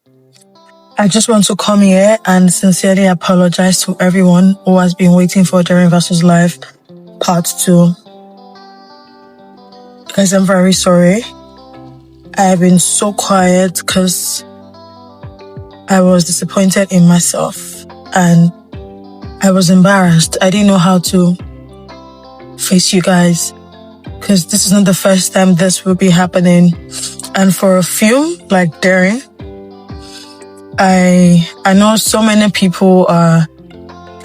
I just want to come here and sincerely apologize to everyone who has been waiting for DERIN vs Life Part 2. Guys, I'm very sorry. I have been so quiet because I was disappointed in myself and I was embarrassed. I didn't know how to face you guys because this is not the first time this will be happening. And for a film like DERIN, I know so many people are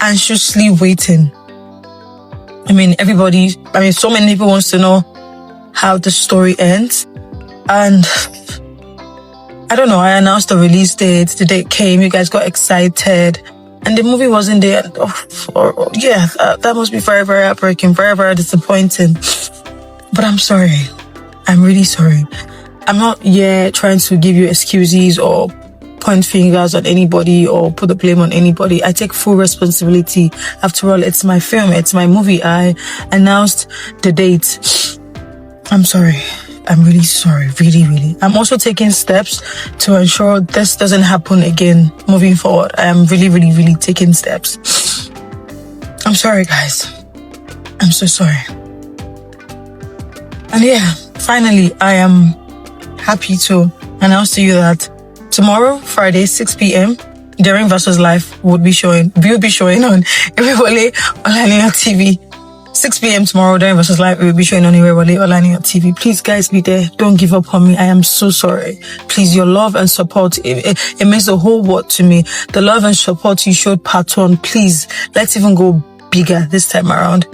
anxiously waiting. So many people wants to know how the story ends. And I don't know, I announced the release date, the date came, you guys got excited, and the movie wasn't there. That must be very, very heartbreaking, very, very disappointing. But I'm sorry. I'm really sorry. I'm not here trying to give you excuses or point fingers at anybody or put the blame on anybody. I take full responsibility. After all, it's my film, it's my movie. I announced the date. I'm sorry. I'm really sorry, really, really. I'm also taking steps to ensure this doesn't happen again moving forward. I am really, really, really taking steps. I'm sorry, guys. I'm so sorry. And yeah, finally, I am happy to announce to you that tomorrow, Friday, 6 p.m., DERIN vs Life will be showing on Irewole Olaniyan TV. 6 p.m. tomorrow, DERIN vs Life will be showing on Irewole Olaniyan TV. Please, guys, be there. Don't give up on me. I am so sorry. Please, your love and support, it means the whole world to me. The love and support you showed part 1, please, let's even go bigger this time around.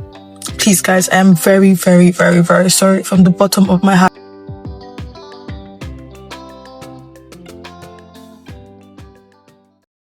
Please, guys, I am very, very, very, very sorry from the bottom of my heart.